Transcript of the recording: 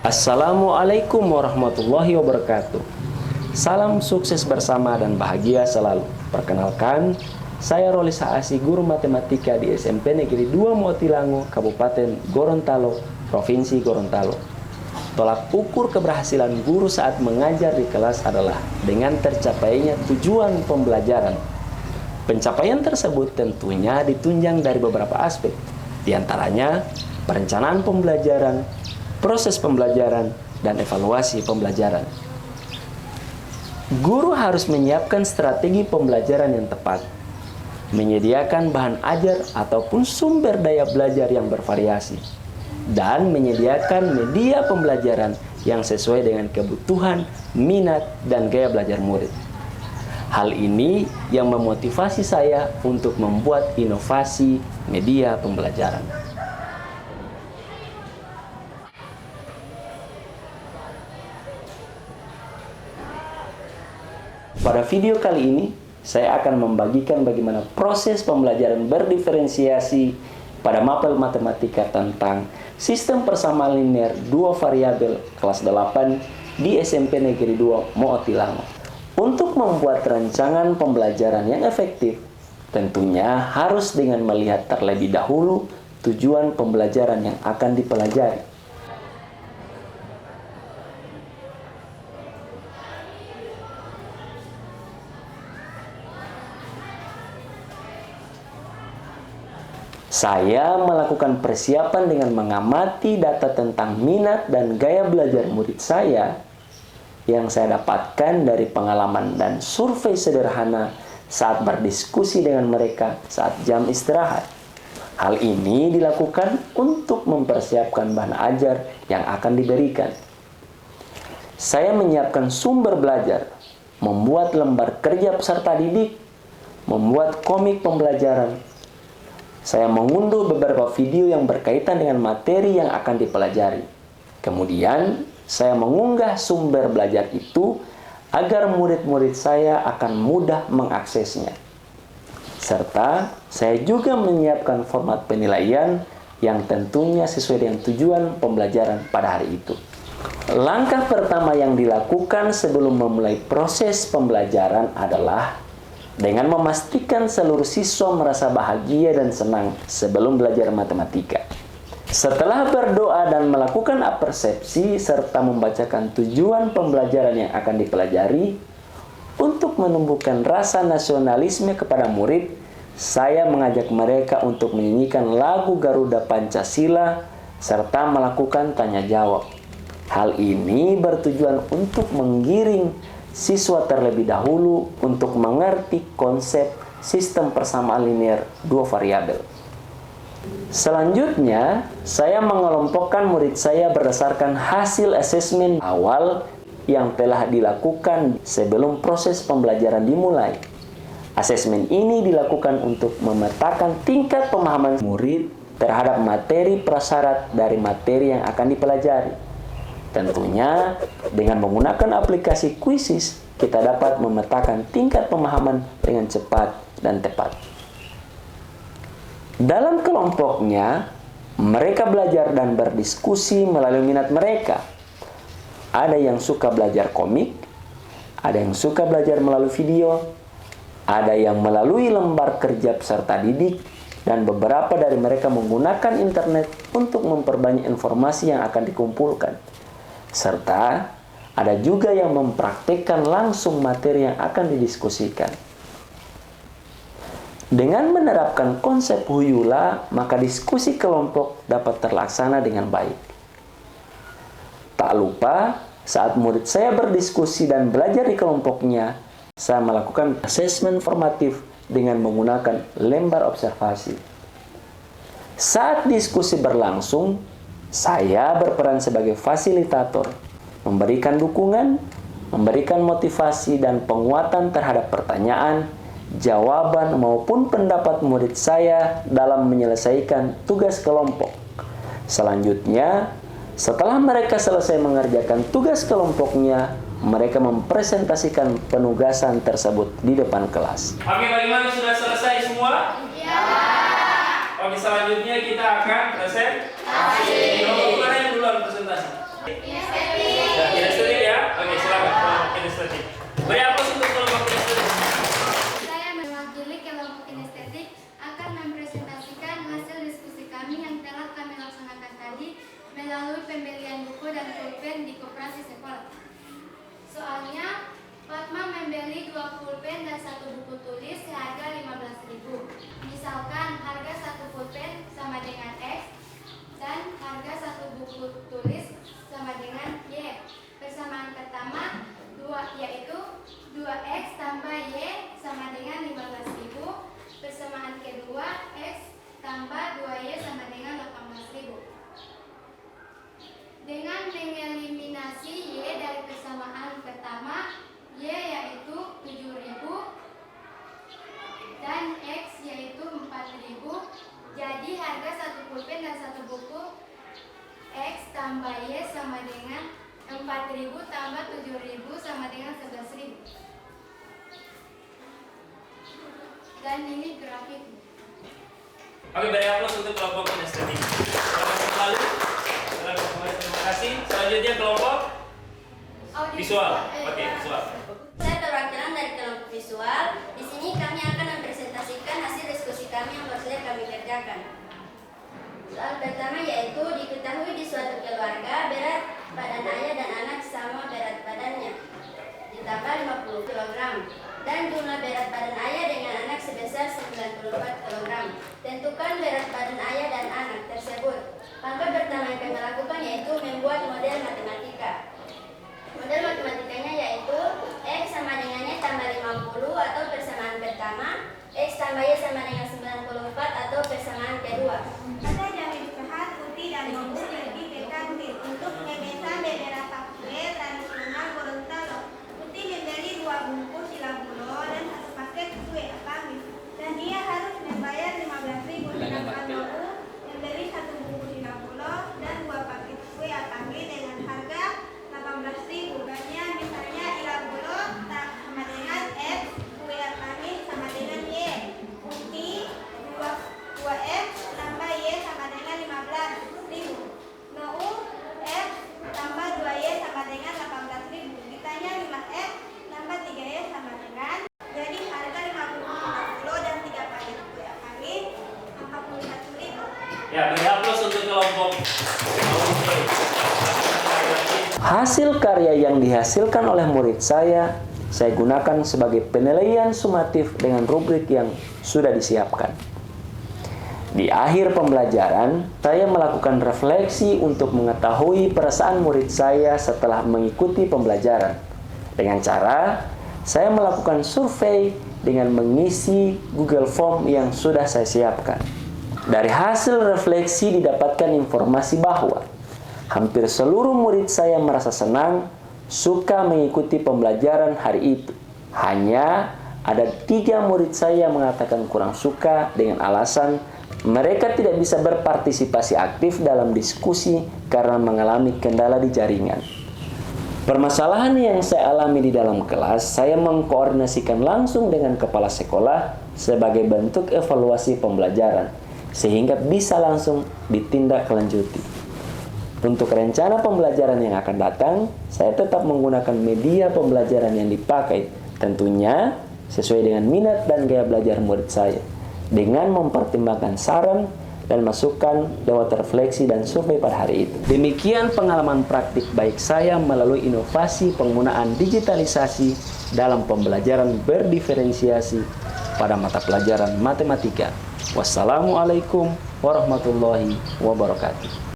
Assalamualaikum warahmatullahi wabarakatuh. Salam sukses bersama dan bahagia selalu. Perkenalkan, saya Rolis Haasi, guru matematika di SMP Negeri 2 Motilango, Kabupaten Gorontalo, Provinsi Gorontalo. Tolak ukur keberhasilan guru saat mengajar di kelas adalah dengan tercapainya tujuan pembelajaran. Pencapaian tersebut tentunya ditunjang dari beberapa aspek, di antaranya perencanaan pembelajaran, proses pembelajaran, dan evaluasi pembelajaran. Guru harus menyiapkan strategi pembelajaran yang tepat, menyediakan bahan ajar ataupun sumber daya belajar yang bervariasi, dan menyediakan media pembelajaran yang sesuai dengan kebutuhan, minat, dan gaya belajar murid. Hal ini yang memotivasi saya untuk membuat inovasi media pembelajaran. Pada video kali ini, saya akan membagikan bagaimana proses pembelajaran berdiferensiasi pada mapel matematika tentang sistem persamaan linear dua variabel kelas 8 di SMP Negeri 2 Motilango. Untuk membuat rancangan pembelajaran yang efektif, tentunya harus dengan melihat terlebih dahulu tujuan pembelajaran yang akan dipelajari. Saya melakukan persiapan dengan mengamati data tentang minat dan gaya belajar murid saya yang saya dapatkan dari pengalaman dan survei sederhana saat berdiskusi dengan mereka saat jam istirahat. Hal ini dilakukan untuk mempersiapkan bahan ajar yang akan diberikan. Saya menyiapkan sumber belajar, membuat lembar kerja peserta didik, membuat komik pembelajaran. Saya mengunduh beberapa video yang berkaitan dengan materi yang akan dipelajari. Kemudian, saya mengunggah sumber belajar itu agar murid-murid saya akan mudah mengaksesnya. Serta, saya juga menyiapkan format penilaian yang tentunya sesuai dengan tujuan pembelajaran pada hari itu. Langkah pertama yang dilakukan sebelum memulai proses pembelajaran adalah dengan memastikan seluruh siswa merasa bahagia dan senang sebelum belajar matematika. Setelah berdoa dan melakukan apersepsi serta membacakan tujuan pembelajaran yang akan dipelajari, untuk menumbuhkan rasa nasionalisme kepada murid, saya mengajak mereka untuk menyanyikan lagu Garuda Pancasila serta melakukan tanya jawab. Hal ini bertujuan untuk menggiring siswa terlebih dahulu untuk mengerti konsep sistem persamaan linear dua variabel. Selanjutnya, saya mengelompokkan murid saya berdasarkan hasil asesmen awal yang telah dilakukan sebelum proses pembelajaran dimulai. Asesmen ini dilakukan untuk memetakan tingkat pemahaman murid terhadap materi prasyarat dari materi yang akan dipelajari. Tentunya, dengan menggunakan aplikasi Quizizz, kita dapat memetakan tingkat pemahaman dengan cepat dan tepat. Dalam kelompoknya, mereka belajar dan berdiskusi melalui minat mereka. Ada yang suka belajar komik, ada yang suka belajar melalui video, ada yang melalui lembar kerja peserta didik, dan beberapa dari mereka menggunakan internet untuk memperbanyak informasi yang akan dikumpulkan. Serta ada juga yang mempraktikkan langsung materi yang akan didiskusikan. Dengan menerapkan konsep Huyula, maka diskusi kelompok dapat terlaksana dengan baik. Tak lupa, saat murid saya berdiskusi dan belajar di kelompoknya, saya melakukan asesmen formatif dengan menggunakan lembar observasi. Saat diskusi berlangsung, saya berperan sebagai fasilitator, memberikan dukungan, memberikan motivasi dan penguatan terhadap pertanyaan, jawaban maupun pendapat murid saya dalam menyelesaikan tugas kelompok. Selanjutnya, setelah mereka selesai mengerjakan tugas kelompoknya, mereka mempresentasikan penugasan tersebut di depan kelas. Oke, bagaimana, sudah selesai semua? Ya. Oke, selanjutnya kita akan presentasi. Nomor mana yang duluan presentasi? Ya, kinestetik ya. Oke, silakan kelompok kinestetik. Beri aplaus untuk kelompok kinestetik. Saya mewakili kelompok kinestetik akan mempresentasikan hasil diskusi kami yang telah kami laksanakan tadi melalui pembelian buku dan pulpen di koperasi sekolah. Soalnya, Fatma membeli 2 pulpen dan 1 buku tulis seharga 15.000. Misalkan harga 1 pulpen sama dengan X dan harga 1 buku tulis sama dengan Y. Persamaan pertama yaitu 2X tambah Y sama dengan 15.000. Persamaan kedua X tambah 2Y sama dengan 18.000. Dengan mengeliminasi Y dari persamaan pertama, Y yaitu 7.000 dan X yaitu 4.000. Jadi harga 1 pulpen dan 1 buku X tambah Y sama dengan 4.000 tambah 7.000 sama dengan 11.000. Dan ini grafik. Oke, beri aplaus untuk kelompok kinestetik. Lalu, terima kasih. Selanjutnya kelompok visual. Oke, visual. Saya perwakilan dari kelompok visual. Di sini kami akan mempresentasikan hasil diskusi kami yang baru saja kami kerjakan. Soal pertama yaitu diketahui di suatu keluarga berat badan ayah dan anak sama berat badannya ditambah 50 kg dan jumlah berat badan ayah dengan anak sebesar 94 kg. Tentukan berat badan ayah dan anak tersebut. Langkah pertama yang kami lakukan yaitu membuat model matematika. Model matematikanya yaitu X sama dengan Y tambah 50 atau persamaan pertama, X tambah Y sama dengan 94 atau persamaan kedua. Pada jam istirahat, Uti dan Bobo pergi ke kantin untuk memesan beberapa kue tradisional Gorontalo. Uti membeli 2 bungkus silabulo dan 1 paket kue apami. Dan dia harus membayar 15.000, sedangkan Bobo membeli 1 bungkus silabulo dan 2 paket kue apami dengan harga 18.000. Bannya misalnya silabulo sama dengan X, kue apami sama dengan Y. Uti 2X tambah Y sama dengan 15.000. Mau X tambah 2Y sama dengan 18.000. Ditanya 5X tambah 3Y sama dengan. Jadi harga 50 dan 3 paket kue apami 41.000. Ya, beri aplaus untuk kelompok Hasil karya yang dihasilkan oleh murid saya gunakan sebagai penilaian sumatif dengan rubrik yang sudah disiapkan. Di akhir pembelajaran, saya melakukan refleksi untuk mengetahui perasaan murid saya setelah mengikuti pembelajaran. Dengan cara, saya melakukan survei dengan mengisi Google Form yang sudah saya siapkan. Dari hasil refleksi didapatkan informasi bahwa hampir seluruh murid saya merasa senang, suka mengikuti pembelajaran hari itu. Hanya ada 3 murid saya yang mengatakan kurang suka dengan alasan mereka tidak bisa berpartisipasi aktif dalam diskusi karena mengalami kendala di jaringan. Permasalahan yang saya alami di dalam kelas, saya mengkoordinasikan langsung dengan kepala sekolah sebagai bentuk evaluasi pembelajaran, sehingga bisa langsung ditindaklanjuti. Untuk rencana pembelajaran yang akan datang, saya tetap menggunakan media pembelajaran yang dipakai, tentunya sesuai dengan minat dan gaya belajar murid saya, dengan mempertimbangkan saran dan masukan lewat refleksi dan survei pada hari itu. Demikian pengalaman praktik baik saya melalui inovasi penggunaan digitalisasi dalam pembelajaran berdiferensiasi pada mata pelajaran matematika. Wassalamualaikum warahmatullahi wabarakatuh.